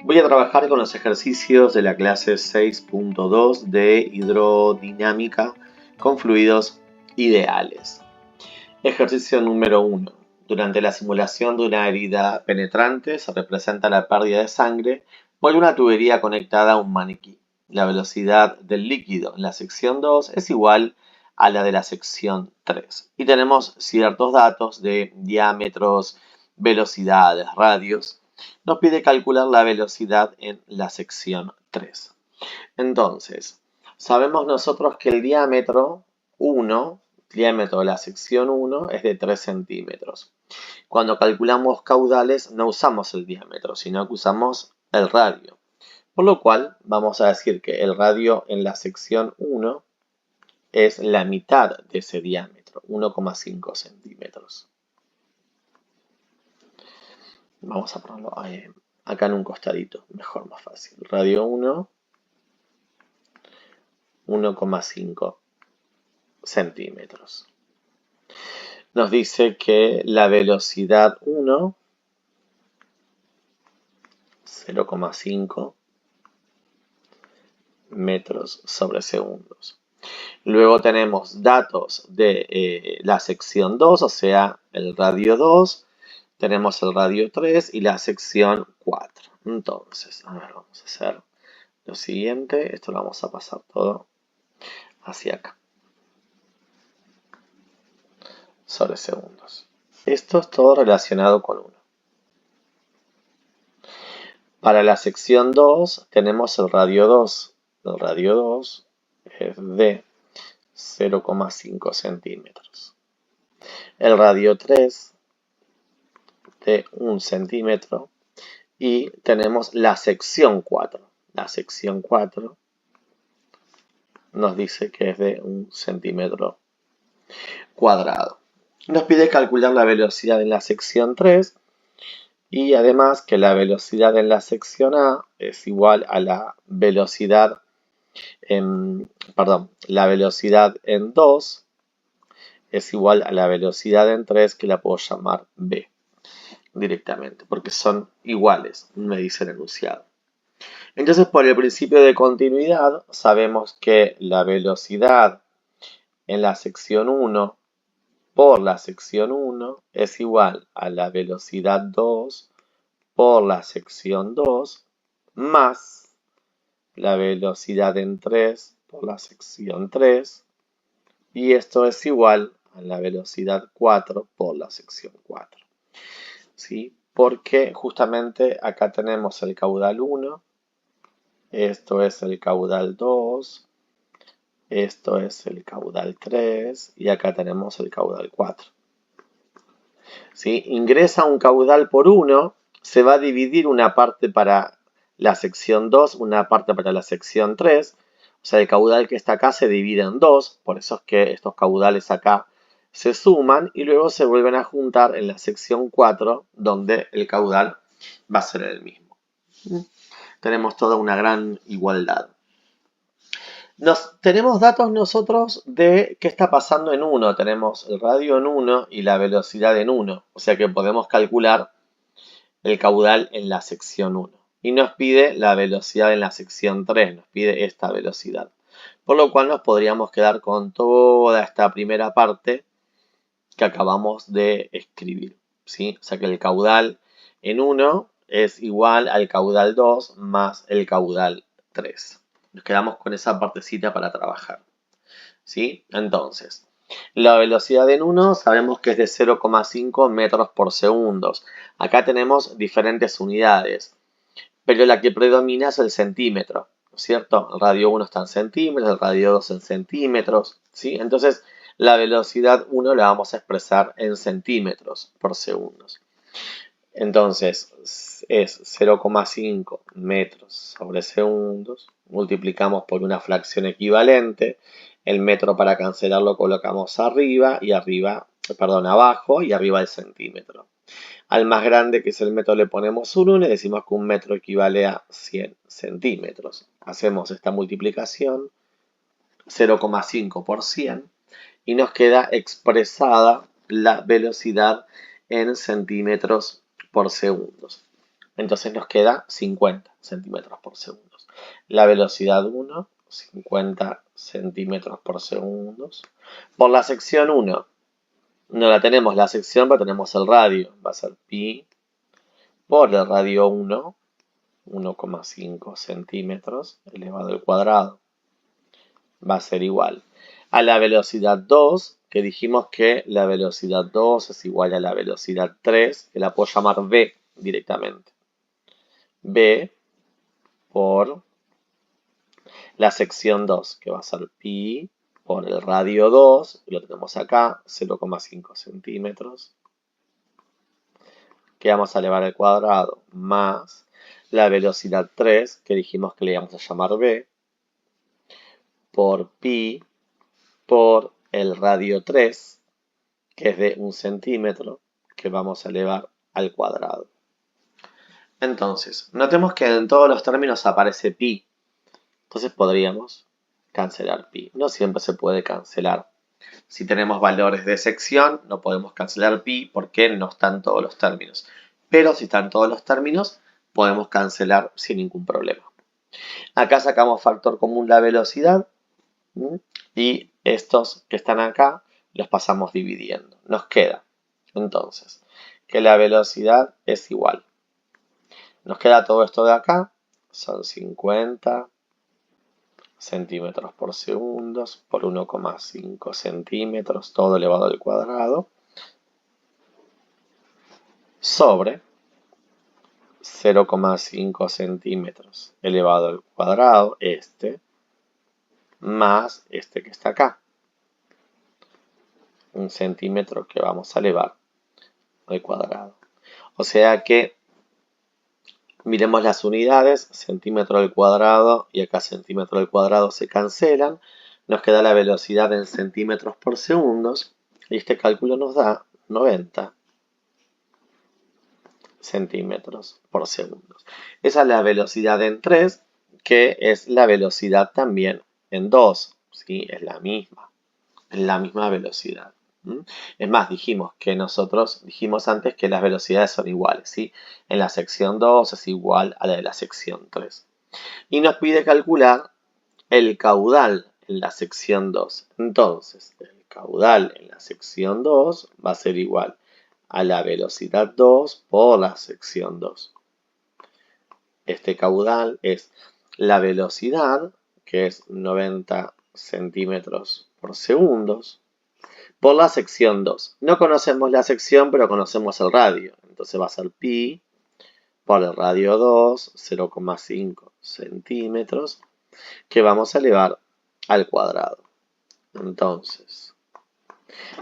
Voy a trabajar con los ejercicios de la clase 6.2 de hidrodinámica con fluidos ideales. Ejercicio número 1. Durante la simulación de una herida penetrante se representa la pérdida de sangre por una tubería conectada a un maniquí. La velocidad del líquido en la sección 2 es igual a la de la sección 3. Y tenemos ciertos datos de diámetros, velocidades, radios. Nos pide calcular la velocidad en la sección 3. Entonces, sabemos nosotros que el diámetro 1, diámetro de la sección 1 es de 3 centímetros. Cuando calculamos caudales no usamos el diámetro, sino que usamos el radio. Por lo cual vamos a decir que el radio en la sección 1 es la mitad de ese diámetro, 1,5 centímetros. Vamos a ponerlo acá en un costadito, mejor, más fácil. Radio 1, 1,5 centímetros. Nos dice que la velocidad 1, 0,5 metros sobre segundos. Luego tenemos datos de la sección 2, o sea, el radio 2. Tenemos el radio 3 y la sección 4. Entonces, a ver, vamos a hacer lo siguiente. Esto lo vamos a pasar todo hacia acá. Sobre segundos. Esto es todo relacionado con 1. Para la sección 2 tenemos el radio 2. El radio 2 es de 0,5 centímetros. El radio 3 de 1 centímetro. Y tenemos la sección 4. La sección 4 nos dice que es de 1 centímetro cuadrado. Nos pide calcular la velocidad en la sección 3 y además que la velocidad en la sección A es igual a la velocidad la velocidad en 2 es igual a la velocidad en 3, que la puedo llamar B directamente, porque son iguales, me dice el enunciado. Entonces, por el principio de continuidad, sabemos que la velocidad en la sección 1 por la sección 1 es igual a la velocidad 2 por la sección 2 más la velocidad en 3 por la sección 3, y esto es igual a la velocidad 4 por la sección 4. ¿Sí? Porque justamente acá tenemos el caudal 1, esto es el caudal 2, esto es el caudal 3 y acá tenemos el caudal 4. ¿Sí? Ingresa un caudal por 1, se va a dividir una parte para la sección 2, una parte para la sección 3. O sea, el caudal que está acá se divide en 2, por eso es que estos caudales acá se suman y luego se vuelven a juntar en la sección 4, donde el caudal va a ser el mismo. Tenemos toda una gran igualdad. Tenemos datos nosotros de qué está pasando en 1. Tenemos el radio en 1 y la velocidad en 1. O sea que podemos calcular el caudal en la sección 1. Y nos pide la velocidad en la sección 3. Nos pide esta velocidad. Por lo cual nos podríamos quedar con toda esta primera parte que acabamos de escribir. ¿Sí? O sea que el caudal en 1 es igual al caudal 2 más el caudal 3. Nos quedamos con esa partecita para trabajar. ¿Sí? Entonces, la velocidad en 1 sabemos que es de 0,5 metros por segundo. Acá tenemos diferentes unidades, pero la que predomina es el centímetro, ¿no es cierto? El radio 1 está en centímetros, el radio 2 en centímetros, ¿sí? Entonces, la velocidad 1 la vamos a expresar en centímetros por segundo. Entonces, es 0,5 metros sobre segundos. Multiplicamos por una fracción equivalente. El metro para cancelar lo colocamos arriba y abajo y arriba el centímetro. Al más grande, que es el metro, le ponemos un 1 y decimos que un metro equivale a 100 centímetros. Hacemos esta multiplicación, 0,5 por 100, y nos queda expresada la velocidad en centímetros por segundos. Entonces nos queda 50 centímetros por segundo. La velocidad 1, 50 centímetros por segundo. Por la sección 1, no la tenemos la sección, pero tenemos el radio. Va a ser pi por el radio 1, 1,5 centímetros elevado al cuadrado. Va a ser igual a la velocidad 2, que dijimos que la velocidad 2 es igual a la velocidad 3, que la puedo llamar v directamente. V por la sección 2, que va a ser pi por el radio 2, lo tenemos acá, 0,5 centímetros, que vamos a elevar al cuadrado, más la velocidad 3, que dijimos que le íbamos a llamar v, por pi por el radio 3, que es de 1 centímetro, que vamos a elevar al cuadrado. Entonces, notemos que en todos los términos aparece pi. Entonces podríamos cancelar pi. No siempre se puede cancelar. Si tenemos valores de sección, no podemos cancelar pi porque no están todos los términos. Pero si están todos los términos, podemos cancelar sin ningún problema. Acá sacamos factor común la velocidad. Y estos que están acá los pasamos dividiendo. Nos queda, entonces, que la velocidad es igual. Nos queda todo esto de acá, son 50 centímetros por segundo por 1,5 centímetros, todo elevado al cuadrado, sobre 0,5 centímetros elevado al cuadrado, más este que está acá. 1 centímetro que vamos a elevar al cuadrado. O sea que miremos las unidades, centímetro al cuadrado y acá centímetro al cuadrado se cancelan. Nos queda la velocidad en centímetros por segundos y este cálculo nos da 90 centímetros por segundo. Esa es la velocidad en 3, que es la velocidad también en 2. ¿Sí? Es la misma velocidad. Es más, dijimos antes que las velocidades son iguales, ¿sí? En la sección 2 es igual a la de la sección 3. Y nos pide calcular el caudal en la sección 2. Entonces, el caudal en la sección 2 va a ser igual a la velocidad 2 por la sección 2. Este caudal es la velocidad, que es 90 centímetros por segundo, por la sección 2. No conocemos la sección, pero conocemos el radio. Entonces va a ser pi por el radio 2, 0,5 centímetros, que vamos a elevar al cuadrado. Entonces,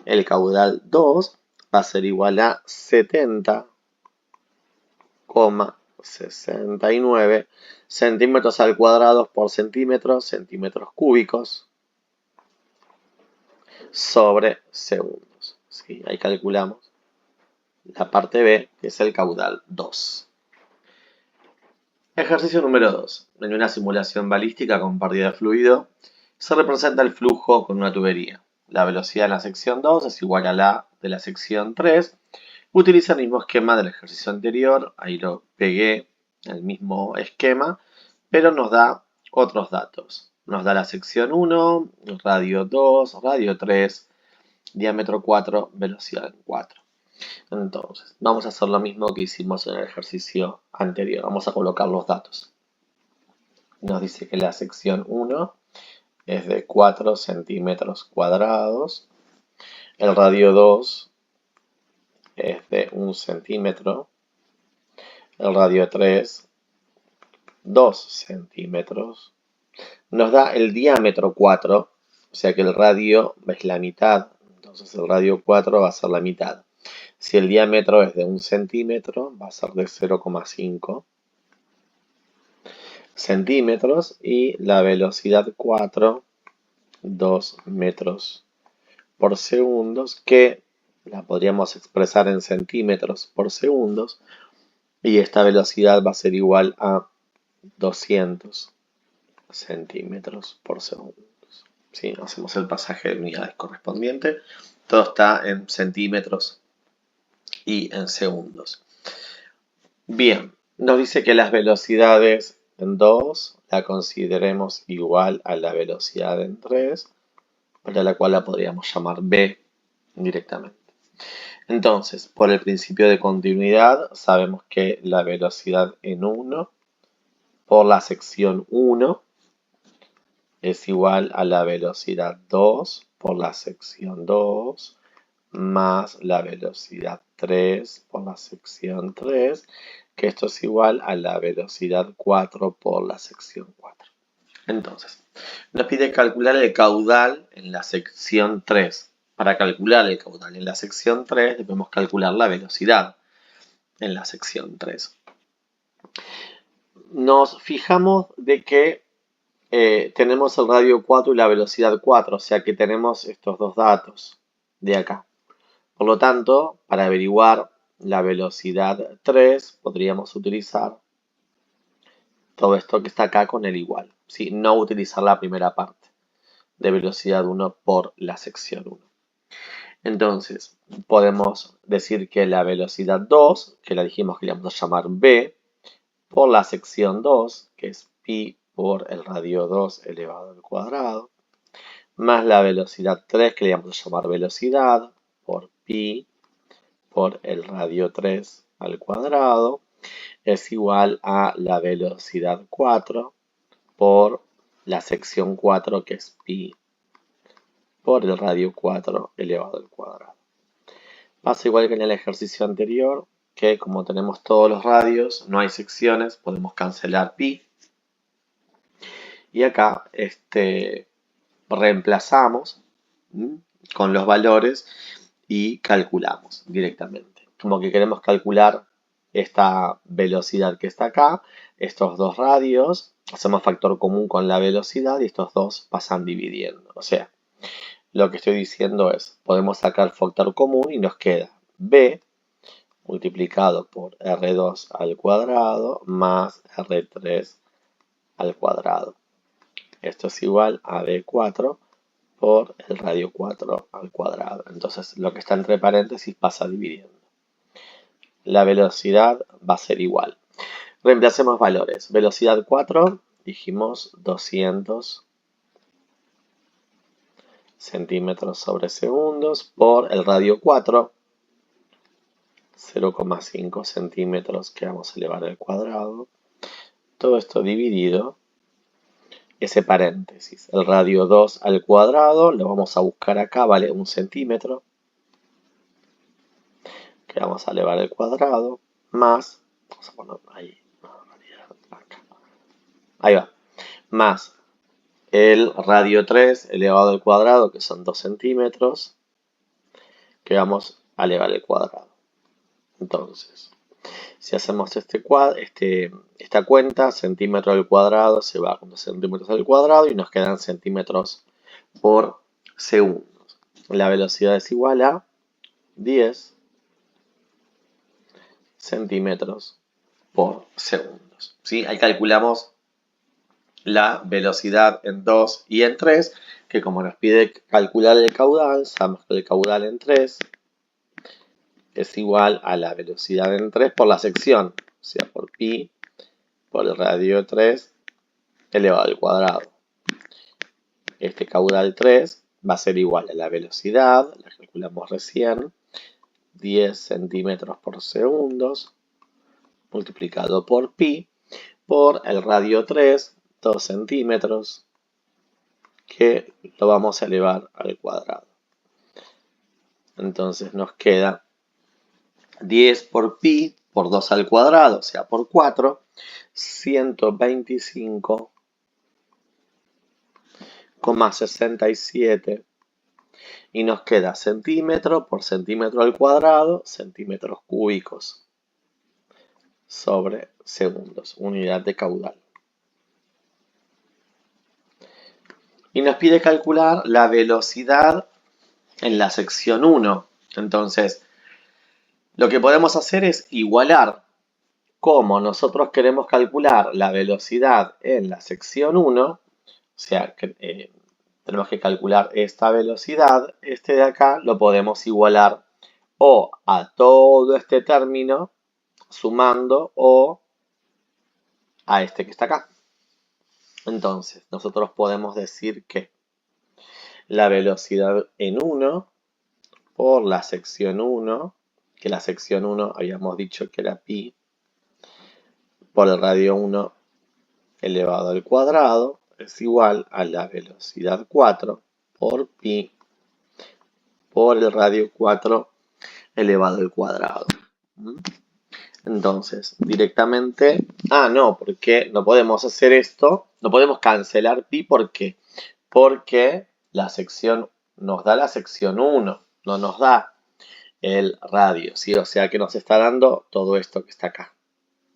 el caudal 2 va a ser igual a 70,69 centímetros al cuadrado por centímetros, centímetros cúbicos, sobre segundos. ¿Sí? Ahí calculamos la parte B, que es el caudal 2. Ejercicio número 2. En una simulación balística con pérdida de fluido, se representa el flujo con una tubería. La velocidad en la sección 2 es igual a la de la sección 3. Utiliza el mismo esquema del ejercicio anterior. Ahí lo pegué, el mismo esquema, pero nos da otros datos. Nos da la sección 1, radio 2, radio 3, diámetro 4, velocidad 4. Entonces, vamos a hacer lo mismo que hicimos en el ejercicio anterior. Vamos a colocar los datos. Nos dice que la sección 1 es de 4 centímetros cuadrados. El radio 2 es de 1 centímetro. El radio 3, 2 centímetros. Nos da el diámetro 4, o sea que el radio es la mitad. Entonces el radio 4 va a ser la mitad. Si el diámetro es de 1 centímetro, va a ser de 0,5 centímetros y la velocidad 4, 2 metros por segundo, que la podríamos expresar en centímetros por segundo, y esta velocidad va a ser igual a 200 centímetros por segundo. ¿Sí? Hacemos el pasaje de unidades correspondiente. Todo está en centímetros y en segundos. Bien, Nos dice que las velocidades en 2 la consideremos igual a la velocidad en 3, para la cual la podríamos llamar B directamente. Entonces, por el principio de continuidad, sabemos que la velocidad en 1 por la sección 1 es igual a la velocidad 2 por la sección 2 más la velocidad 3 por la sección 3, que esto es igual a la velocidad 4 por la sección 4. Entonces, nos pide calcular el caudal en la sección 3. Para calcular el caudal en la sección 3 debemos calcular la velocidad en la sección 3. Nos fijamos de que tenemos el radio 4 y la velocidad 4, o sea que tenemos estos dos datos de acá. Por lo tanto, para averiguar la velocidad 3, podríamos utilizar todo esto que está acá con el igual. ¿Sí? No utilizar la primera parte de velocidad 1 por la sección 1. Entonces, podemos decir que la velocidad 2, que la dijimos que le vamos a llamar B, por la sección 2, que es pi por el radio 2 elevado al cuadrado, más la velocidad 3, que le vamos a llamar velocidad, por pi por el radio 3 al cuadrado, es igual a la velocidad 4 por la sección 4, que es pi por el radio 4 elevado al cuadrado. Pasa igual que en el ejercicio anterior, que como tenemos todos los radios, no hay secciones, podemos cancelar pi. Y acá reemplazamos con los valores y calculamos directamente. Como que queremos calcular esta velocidad que está acá, estos dos radios, hacemos factor común con la velocidad y estos dos pasan dividiendo. O sea, lo que estoy diciendo es, podemos sacar factor común y nos queda B multiplicado por R2 al cuadrado más R3 al cuadrado. Esto es igual a B4 por el radio 4 al cuadrado. Entonces, lo que está entre paréntesis pasa dividiendo. La velocidad va a ser igual. Reemplacemos valores. Velocidad 4, dijimos 200 centímetros sobre segundos por el radio 4, 0,5 centímetros que vamos a elevar al cuadrado. Todo esto dividido, ese paréntesis, el radio 2 al cuadrado, lo vamos a buscar acá, vale 1 centímetro, que vamos a elevar al cuadrado, más, vamos a poner ahí, acá. Ahí va, más el radio 3 elevado al cuadrado, que son 2 centímetros, que vamos a elevar al cuadrado. Entonces, si hacemos esta cuenta, centímetro al cuadrado se va con 2 centímetros al cuadrado y nos quedan centímetros por segundo. La velocidad es igual a 10 centímetros por segundos. ¿Sí? Ahí calculamos la velocidad en 2 y en 3, que como nos pide calcular el caudal, sabemos que el caudal en 3 es igual a la velocidad en 3 por la sección, o sea, por pi por el radio 3 elevado al cuadrado. Este caudal 3 va a ser igual a la velocidad, la calculamos recién, 10 centímetros por segundos, multiplicado por pi, por el radio 3, 2 centímetros, que lo vamos a elevar al cuadrado. Entonces nos queda 10 por pi por 2 al cuadrado, o sea, por 4, 125,67 y nos queda centímetro por centímetro al cuadrado, centímetros cúbicos sobre segundos, unidad de caudal. Y nos pide calcular la velocidad en la sección 1. Entonces, lo que podemos hacer es igualar como nosotros queremos calcular la velocidad en la sección 1, o sea, tenemos que calcular esta velocidad, este de acá lo podemos igualar o a todo este término sumando o a este que está acá. Entonces, nosotros podemos decir que la velocidad en 1 por la sección 1, que la sección 1 habíamos dicho que era pi, por el radio 1 elevado al cuadrado, es igual a la velocidad 4 por pi por el radio 4 elevado al cuadrado. Entonces, directamente, no, porque no podemos hacer esto, no podemos cancelar pi, ¿por qué? Porque la sección nos da la sección 1, no nos da el radio, ¿sí? O sea que nos está dando todo esto que está acá.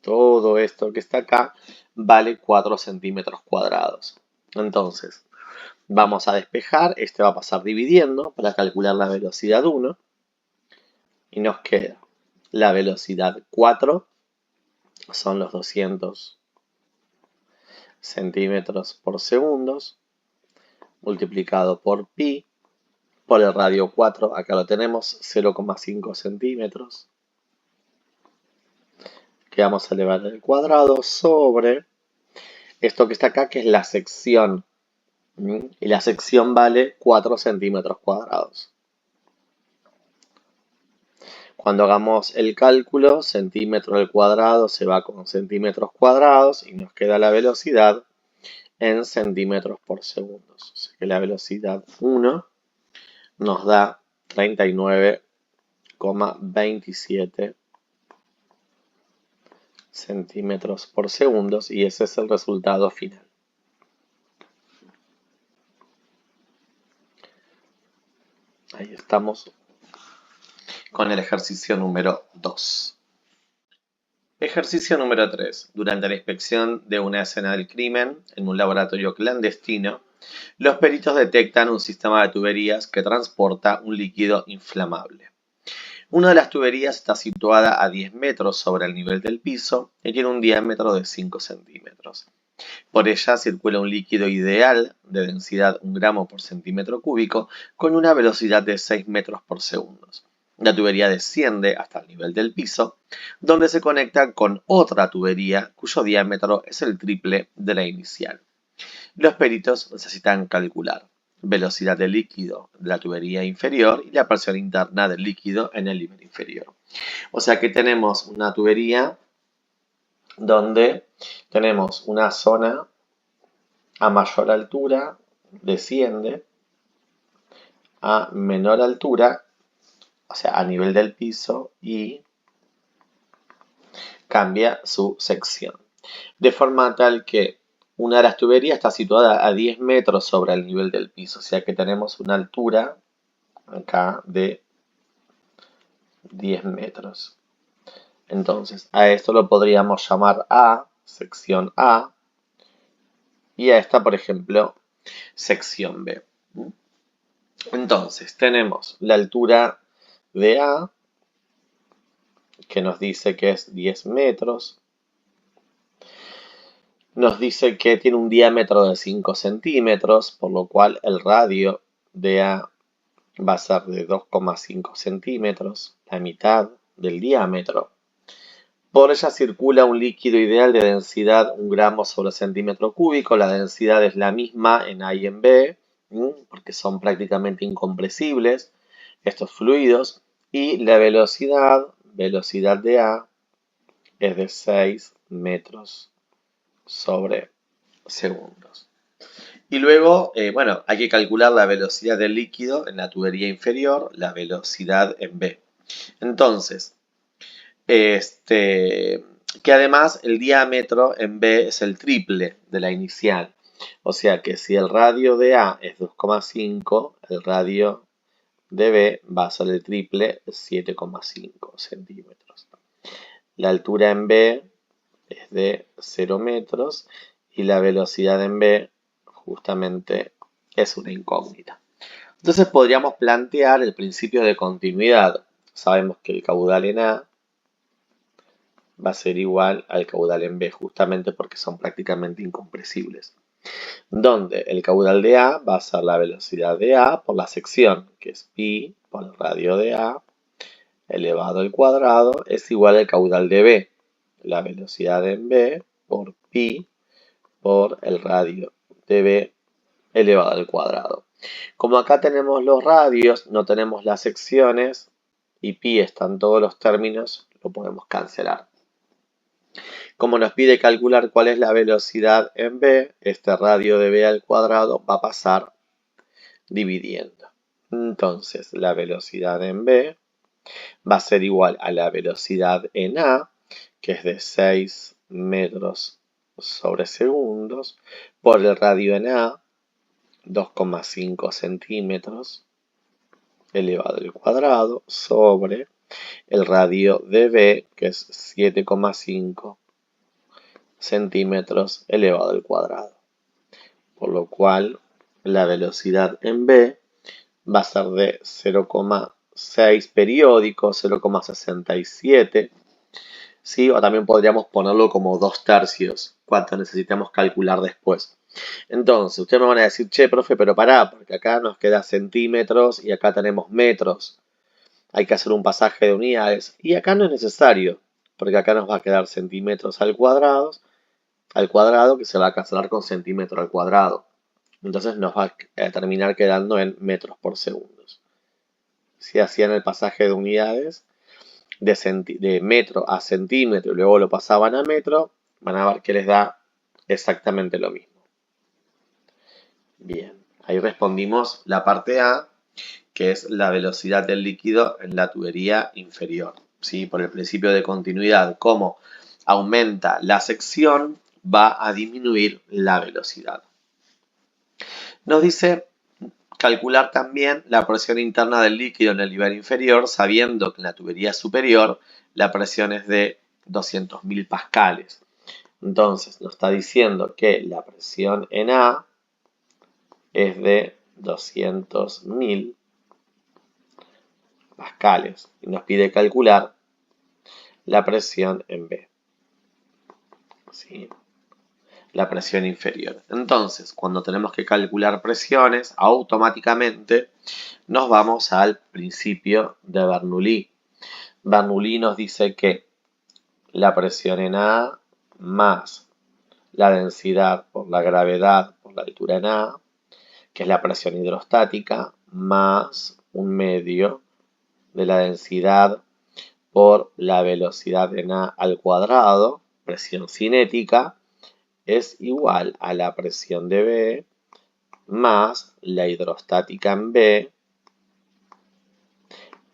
Todo esto que está acá vale 4 centímetros cuadrados. Entonces, vamos a despejar, este va a pasar dividiendo para calcular la velocidad 1 y nos queda la velocidad 4, son los 200 centímetros por segundo, multiplicado por pi, por el radio 4, acá lo tenemos, 0,5 centímetros, que vamos a elevar al cuadrado, sobre esto que está acá, que es la sección, y la sección vale 4 centímetros cuadrados. Cuando hagamos el cálculo, centímetro al cuadrado se va con centímetros cuadrados y nos queda la velocidad en centímetros por segundo. O sea que la velocidad 1 nos da 39,27 centímetros por segundo y ese es el resultado final. Ahí estamos con el ejercicio número 2. Ejercicio número 3. Durante la inspección de una escena del crimen en un laboratorio clandestino, los peritos detectan un sistema de tuberías que transporta un líquido inflamable. Una de las tuberías está situada a 10 metros sobre el nivel del piso y tiene un diámetro de 5 centímetros. Por ella circula un líquido ideal de densidad 1 gramo por centímetro cúbico con una velocidad de 6 metros por segundo. La tubería desciende hasta el nivel del piso, donde se conecta con otra tubería cuyo diámetro es el triple de la inicial. Los peritos necesitan calcular velocidad del líquido de la tubería inferior y la presión interna del líquido en el nivel inferior. O sea que tenemos una tubería donde tenemos una zona a mayor altura, desciende, a menor altura, o sea, a nivel del piso, y cambia su sección. De forma tal que una de las tuberías está situada a 10 metros sobre el nivel del piso, o sea que tenemos una altura acá de 10 metros. Entonces, a esto lo podríamos llamar A, sección A, y a esta, por ejemplo, sección B. Entonces, tenemos la altura de A, que nos dice que es 10 metros. Nos dice que tiene un diámetro de 5 centímetros, por lo cual el radio de A va a ser de 2,5 centímetros, la mitad del diámetro. Por ella circula un líquido ideal de densidad 1 gramo sobre centímetro cúbico. La densidad es la misma en A y en B, porque son prácticamente incompresibles estos fluidos. Y la velocidad de A, es de 6 metros sobre segundos. Y luego, bueno, hay que calcular la velocidad del líquido en la tubería inferior, la velocidad en B. Entonces, que además el diámetro en B es el triple de la inicial. O sea que si el radio de A es 2,5, el radio de B va a ser el triple, 7,5 centímetros. La altura en B es de 0 metros y la velocidad en B justamente es una incógnita. Entonces podríamos plantear el principio de continuidad. Sabemos que el caudal en A va a ser igual al caudal en B, justamente porque son prácticamente incompresibles. Donde el caudal de A va a ser la velocidad de A por la sección, que es pi por el radio de A, elevado al cuadrado, es igual al caudal de B. La velocidad en B por pi por el radio de B elevado al cuadrado. Como acá tenemos los radios, no tenemos las secciones y pi están todos los términos, lo podemos cancelar. Como nos pide calcular cuál es la velocidad en B, este radio de B al cuadrado va a pasar dividiendo. Entonces, la velocidad en B va a ser igual a la velocidad en A, que es de 6 metros sobre segundos, por el radio en A, 2,5 centímetros elevado al cuadrado, sobre el radio de B, que es 7,5 centímetros elevado al cuadrado. Por lo cual, la velocidad en B va a ser de 0,6 periódico, 0,67. ¿Sí? O también podríamos ponerlo como 2/3, cuánto necesitamos calcular después. Entonces, ustedes me van a decir, che, profe, pero pará, porque acá nos queda centímetros y acá tenemos metros. Hay que hacer un pasaje de unidades. Y acá no es necesario, porque acá nos va a quedar centímetros al cuadrado que se va a cancelar con centímetro al cuadrado. Entonces nos va a terminar quedando en metros por segundo. Si hacían el pasaje de unidades de metro a centímetro y luego lo pasaban a metro, van a ver que les da exactamente lo mismo. Bien, ahí respondimos la parte A, que es la velocidad del líquido en la tubería inferior. ¿Sí? Por el principio de continuidad, como aumenta la sección, va a disminuir la velocidad. Nos dice calcular también la presión interna del líquido en el nivel inferior, sabiendo que en la tubería superior la presión es de 200.000 pascales. Entonces nos está diciendo que la presión en A es de 200.000 pascales y nos pide calcular la presión en B. ¿Sí? La presión inferior. Entonces, cuando tenemos que calcular presiones, automáticamente nos vamos al principio de Bernoulli. Bernoulli nos dice que la presión en A más la densidad por la gravedad por la altura en A, que es la presión hidrostática, más un medio de la densidad por la velocidad en A al cuadrado, presión cinética, es igual a la presión de B más la hidrostática en B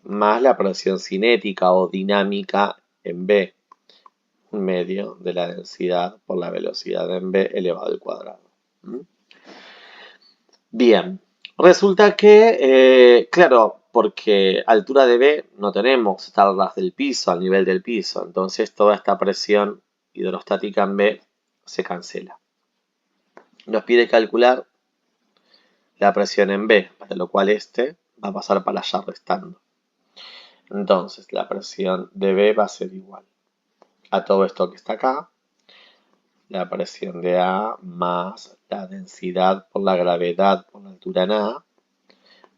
más la presión cinética o dinámica en B, un medio de la densidad por la velocidad en B elevado al cuadrado. Bien, resulta que, claro, porque altura de B no tenemos, está al ras del piso, al nivel del piso, entonces toda esta presión hidrostática en B se cancela. Nos pide calcular la presión en B, para lo cual este va a pasar para allá restando. Entonces, la presión de B va a ser igual a todo esto que está acá, la presión de A más la densidad por la gravedad por la altura en A,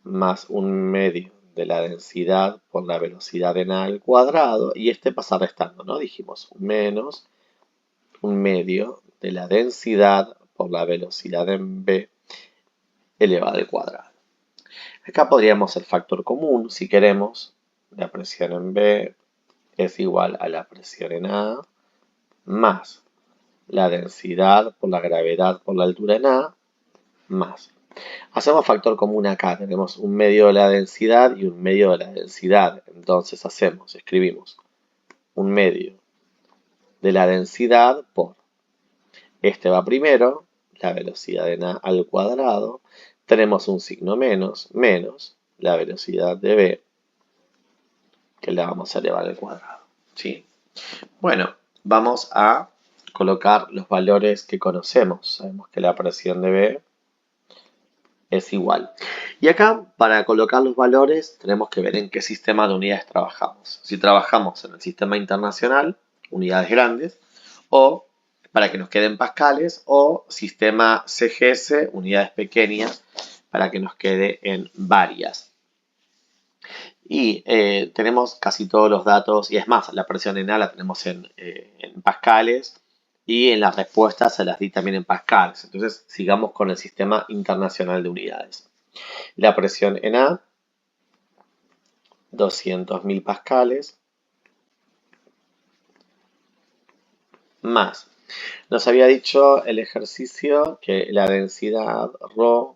más un medio de la densidad por la velocidad en A al cuadrado, y este pasa restando, ¿no? Dijimos menos un medio de la densidad por la velocidad en B elevado al cuadrado. Acá podríamos el factor común, si queremos, la presión en B es igual a la presión en A más la densidad por la gravedad por la altura en A más. Hacemos factor común acá, tenemos un medio de la densidad y un medio de la densidad. Entonces escribimos un medio de la densidad por, este va primero, la velocidad en A al cuadrado, tenemos un signo menos, menos la velocidad de B, que la vamos a elevar al cuadrado. ¿Sí? Bueno, vamos a colocar los valores que conocemos. Sabemos que la presión de B es igual. Y acá, para colocar los valores, tenemos que ver en qué sistema de unidades trabajamos. Si trabajamos en el sistema internacional, unidades grandes, o para que nos queden pascales, o sistema CGS, unidades pequeñas, para que nos quede en varias. Y tenemos casi todos los datos, y es más, la presión en A la tenemos en pascales, y en las respuestas se las di también en pascales. Entonces sigamos con el sistema internacional de unidades. La presión en A, 200.000 pascales, más. Nos había dicho el ejercicio que la densidad ρ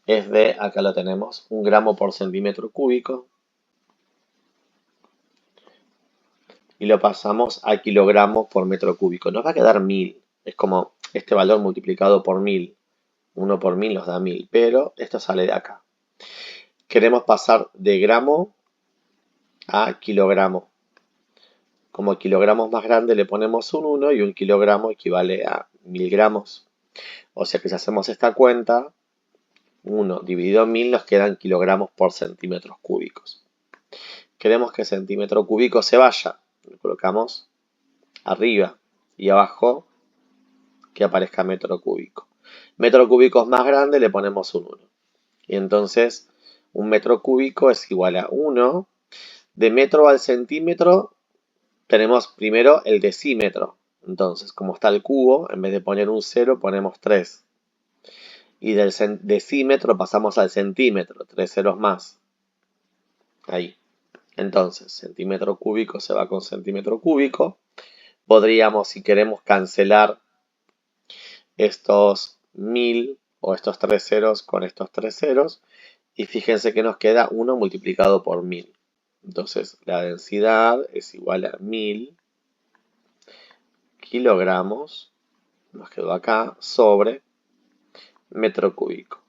es de, acá lo tenemos, 1 gramo por centímetro cúbico. Y lo pasamos a kilogramos por metro cúbico. Nos va a quedar 1000. Es como este valor multiplicado por 1000. 1 por 1000 nos da 1000. Pero esto sale de acá. Queremos pasar de gramo a kilogramo. Como kilogramos más grande le ponemos un 1 y 1 kilogramo equivale a 1000 gramos. O sea que si hacemos esta cuenta, 1 dividido en 1000 nos quedan kilogramos por centímetros cúbicos. Queremos que centímetro cúbico se vaya. Lo colocamos arriba y abajo que aparezca metro cúbico. Metro cúbico es más grande, le ponemos un 1. Y entonces un metro cúbico es igual a 1. De metro al centímetro tenemos primero el decímetro. Entonces, como está el cubo, en vez de poner un 0, ponemos 3. Y del decímetro pasamos al centímetro, 3 ceros más. Ahí. Entonces, centímetro cúbico se va con centímetro cúbico. Podríamos, si queremos, cancelar estos 1000 o estos 3 ceros con estos 3 ceros. Y fíjense que nos queda 1 multiplicado por 1000. Entonces, la densidad es igual a 1000 kilogramos, nos quedó acá, sobre metro cúbico.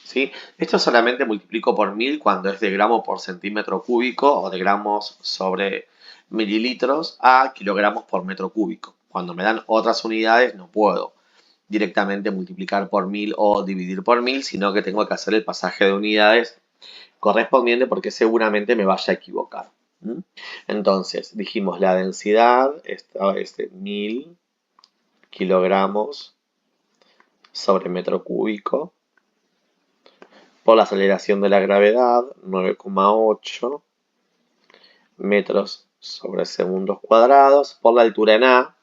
¿Sí? Esto solamente multiplico por 1000 cuando es de gramo por centímetro cúbico o de gramos sobre mililitros a kilogramos por metro cúbico. Cuando me dan otras unidades no puedo directamente multiplicar por 1000 o dividir por 1000, sino que tengo que hacer el pasaje de unidades correspondiente porque seguramente me vaya a equivocar. Entonces, dijimos la densidad es de 1000 kilogramos sobre metro cúbico por la aceleración de la gravedad, 9,8 metros sobre segundos cuadrados, por la altura en A,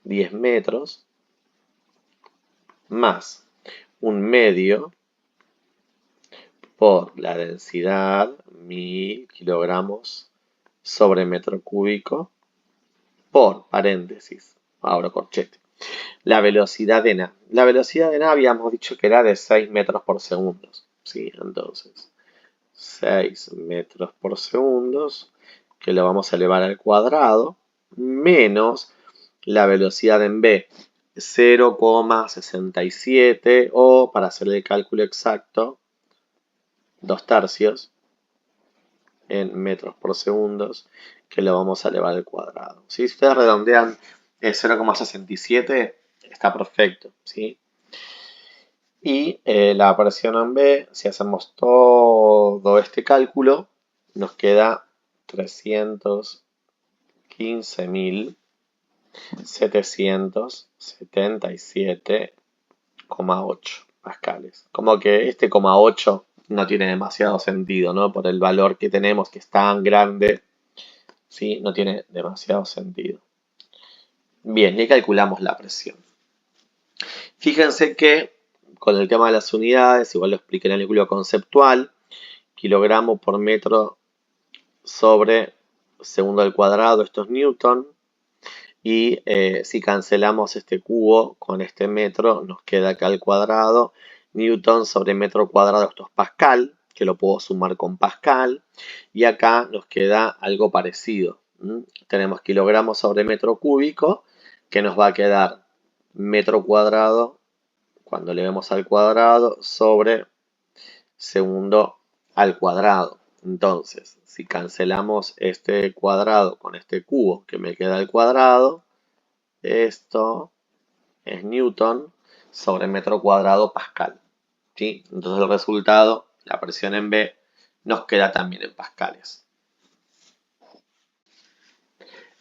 10 metros, más un medio por la densidad, 1000 kilogramos sobre metro cúbico, por paréntesis, ahora corchete, la velocidad en A. La velocidad en A habíamos dicho que era de 6 metros por segundo. ¿Sí? Entonces, 6 metros por segundo, que lo vamos a elevar al cuadrado, menos la velocidad en B, 0,67 o, para hacer el cálculo exacto, 2 tercios en metros por segundo, que lo vamos a elevar al cuadrado. ¿Sí? Si ustedes redondean 0,67, está perfecto. ¿Sí? Y la presión en B, si hacemos todo este cálculo, nos queda 315.777,8 pascales. Como que este 8 no tiene demasiado sentido, ¿no? Por el valor que tenemos, que es tan grande, ¿sí? No tiene demasiado sentido. Bien, y calculamos la presión. Fíjense que con el tema de las unidades, igual lo expliqué en el cálculo conceptual, kilogramo por metro sobre segundo al cuadrado, esto es Newton. Y si cancelamos este cubo con este metro, nos queda acá al cuadrado. Newton sobre metro cuadrado, esto es Pascal, que lo puedo sumar con Pascal. Y acá nos queda algo parecido. Tenemos kilogramos sobre metro cúbico, que nos va a quedar metro cuadrado, cuando le vemos al cuadrado, sobre segundo al cuadrado. Entonces, si cancelamos este cuadrado con este cubo que me queda al cuadrado, esto es Newton sobre metro cuadrado Pascal. ¿Sí? Entonces el resultado, la presión en B, nos queda también en pascales.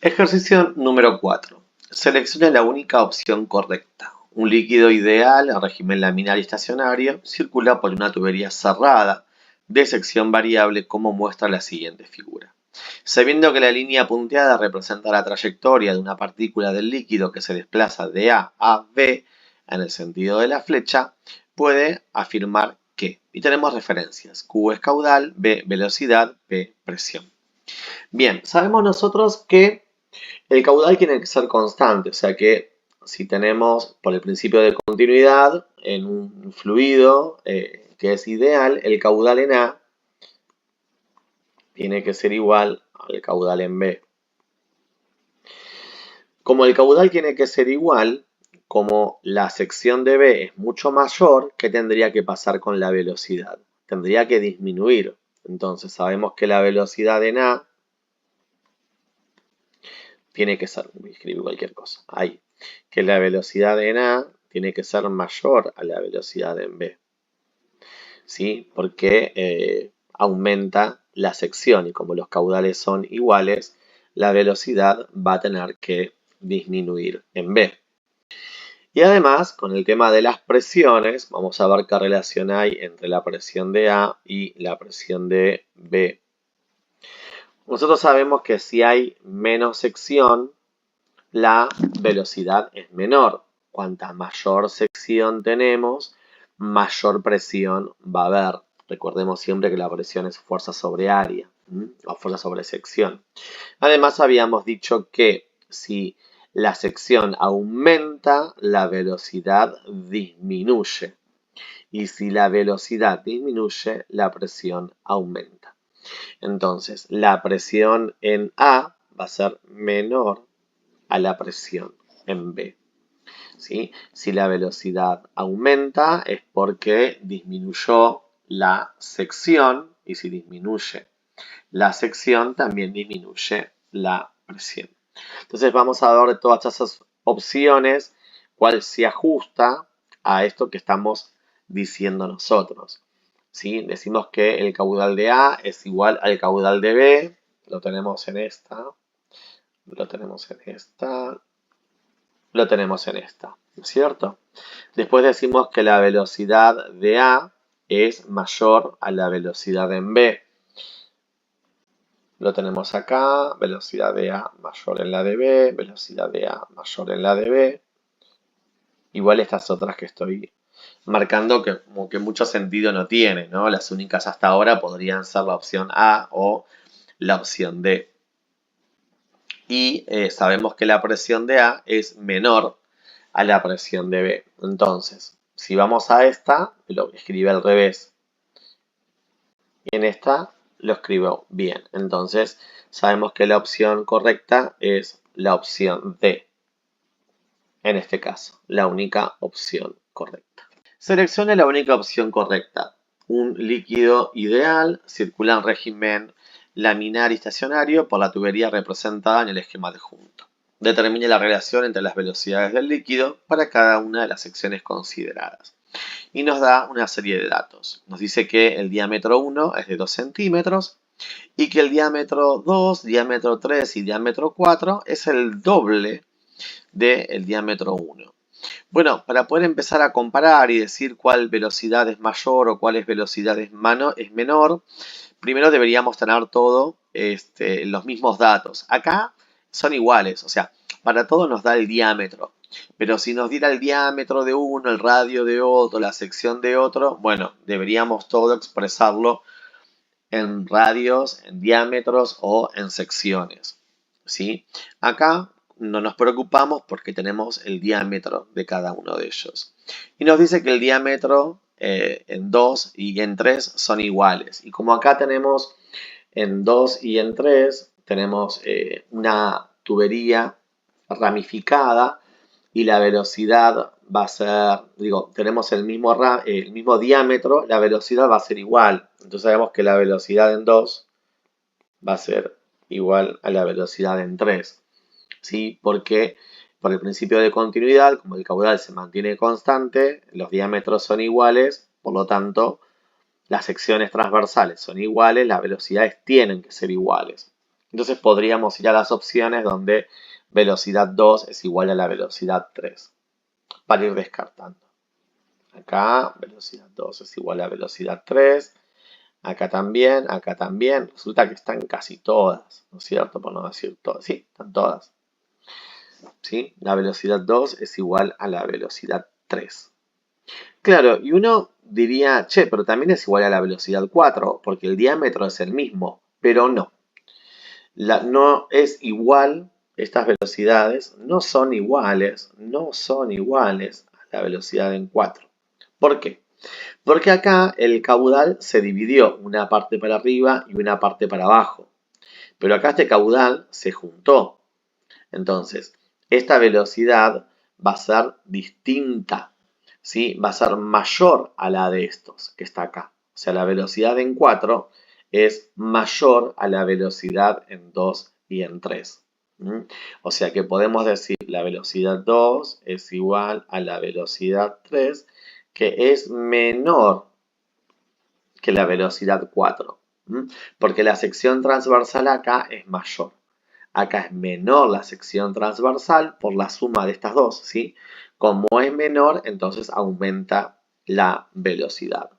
Ejercicio número 4. Seleccione la única opción correcta. Un líquido ideal en régimen laminar y estacionario circula por una tubería cerrada de sección variable como muestra la siguiente figura. Sabiendo que la línea punteada representa la trayectoria de una partícula del líquido que se desplaza de A a B en el sentido de la flecha, puede afirmar que, y tenemos referencias, Q es caudal, B velocidad, P presión. Bien, sabemos nosotros que el caudal tiene que ser constante, o sea que si tenemos por el principio de continuidad en un fluido que es ideal, el caudal en A tiene que ser igual al caudal en B. Como el caudal tiene que ser igual, como la sección de B es mucho mayor, ¿qué tendría que pasar con la velocidad? Tendría que disminuir. Entonces sabemos que la velocidad en A tiene que ser, voy a escribir cualquier cosa, ahí, que la velocidad en A tiene que ser mayor a la velocidad en B, ¿sí? Porque aumenta la sección y como los caudales son iguales, la velocidad va a tener que disminuir en B. Y además, con el tema de las presiones, vamos a ver qué relación hay entre la presión de A y la presión de B. Nosotros sabemos que si hay menos sección, la velocidad es menor. Cuanta mayor sección tenemos, mayor presión va a haber. Recordemos siempre que la presión es fuerza sobre área, o fuerza sobre sección. Además, habíamos dicho que si la sección aumenta, la velocidad disminuye. Y si la velocidad disminuye, la presión aumenta. Entonces, la presión en A va a ser menor a la presión en B. ¿Sí? Si la velocidad aumenta es porque disminuyó la sección y si disminuye la sección también disminuye la presión. Entonces vamos a ver de todas esas opciones cuál se ajusta a esto que estamos diciendo nosotros. ¿Sí? Decimos que el caudal de A es igual al caudal de B, lo tenemos en esta, lo tenemos en esta, lo tenemos en esta, ¿no es cierto? Después decimos que la velocidad de A es mayor a la velocidad en B. Lo tenemos acá, velocidad de A mayor en la de B, velocidad de A mayor en la de B. Igual estas otras que estoy marcando que como que mucho sentido no tiene, ¿no? Las únicas hasta ahora podrían ser la opción A o la opción D. Y sabemos que la presión de A es menor a la presión de B. Entonces, si vamos a esta, lo escribe al revés. Y en esta lo escribo bien. Entonces, sabemos que la opción correcta es la opción D. En este caso, la única opción correcta. Seleccione la única opción correcta. Un líquido ideal circula en régimen laminar y estacionario por la tubería representada en el esquema adjunto. Determine la relación entre las velocidades del líquido para cada una de las secciones consideradas. Y nos da una serie de datos. Nos dice que el diámetro 1 es de 2 centímetros y que el diámetro 2, diámetro 3 y diámetro 4 es el doble del diámetro 1. Bueno, para poder empezar a comparar y decir cuál velocidad es mayor o cuál velocidad es menor, primero deberíamos tener todo los mismos datos. Acá son iguales, o sea, para todo nos da el diámetro. Pero si nos diera el diámetro de uno, el radio de otro, la sección de otro, bueno, deberíamos todo expresarlo en radios, en diámetros o en secciones. ¿Sí? Acá no nos preocupamos porque tenemos el diámetro de cada uno de ellos. Y nos dice que el diámetro en 2 y en 3 son iguales. Y como acá tenemos en 2 y en 3, tenemos una tubería ramificada y la velocidad va a ser, digo, tenemos el mismo diámetro, la velocidad va a ser igual. Entonces sabemos que la velocidad en 2 va a ser igual a la velocidad en 3. ¿Sí? Porque por el principio de continuidad, como el caudal se mantiene constante, los diámetros son iguales, por lo tanto, las secciones transversales son iguales, las velocidades tienen que ser iguales. Entonces podríamos ir a las opciones donde velocidad 2 es igual a la velocidad 3, para ir descartando. Acá velocidad 2 es igual a velocidad 3, acá también, acá también. Resulta que están casi todas, ¿no es cierto? Por no decir todas. Sí, están todas. ¿Sí? La velocidad 2 es igual a la velocidad 3. Claro, y uno diría, che, pero también es igual a la velocidad 4, porque el diámetro es el mismo, pero no. No es igual, estas velocidades no son iguales a la velocidad en 4. ¿Por qué? Porque acá el caudal se dividió una parte para arriba y una parte para abajo. Pero acá este caudal se juntó. Entonces, esta velocidad va a ser distinta, ¿sí? Va a ser mayor a la de estos, que está acá. O sea, la velocidad en 4 es mayor a la velocidad en 2 y en 3. O sea que podemos decir la velocidad 2 es igual a la velocidad 3, que es menor que la velocidad 4. Porque la sección transversal acá es mayor. Acá es menor la sección transversal por la suma de estas dos, ¿sí? Como es menor, entonces aumenta la velocidad.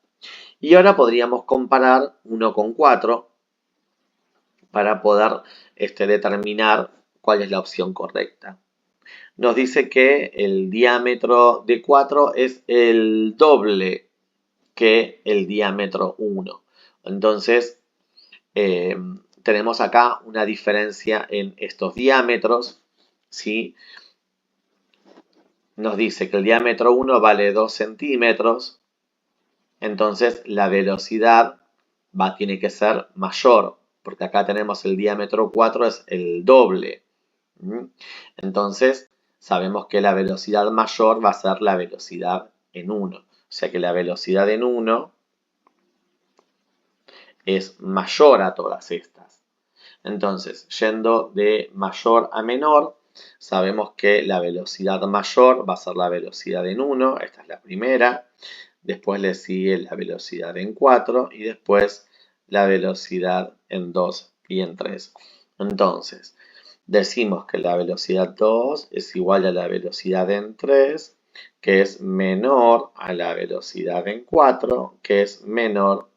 Y ahora podríamos comparar 1 con 4 para poder determinar cuál es la opción correcta. Nos dice que el diámetro de 4 es el doble que el diámetro 1. Entonces, tenemos acá una diferencia en estos diámetros, ¿sí? Nos dice que el diámetro 1 vale 2 centímetros, entonces la velocidad tiene que ser mayor, porque acá tenemos el diámetro 4 es el doble. Entonces, sabemos que la velocidad mayor va a ser la velocidad en 1. O sea que la velocidad en 1 es mayor a todas estas. Entonces, yendo de mayor a menor, sabemos que la velocidad mayor va a ser la velocidad en 1, esta es la primera. Después le sigue la velocidad en 4 y después la velocidad en 2 y en 3. Entonces, decimos que la velocidad 2 es igual a la velocidad en 3, que es menor a la velocidad en 4, que es menor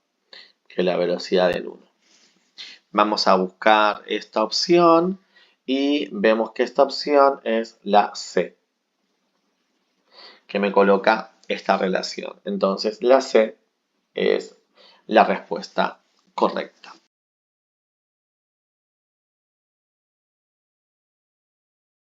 que la velocidad en 1. Vamos a buscar esta opción y vemos que esta opción es la C, que me coloca esta relación. Entonces la C es la respuesta correcta.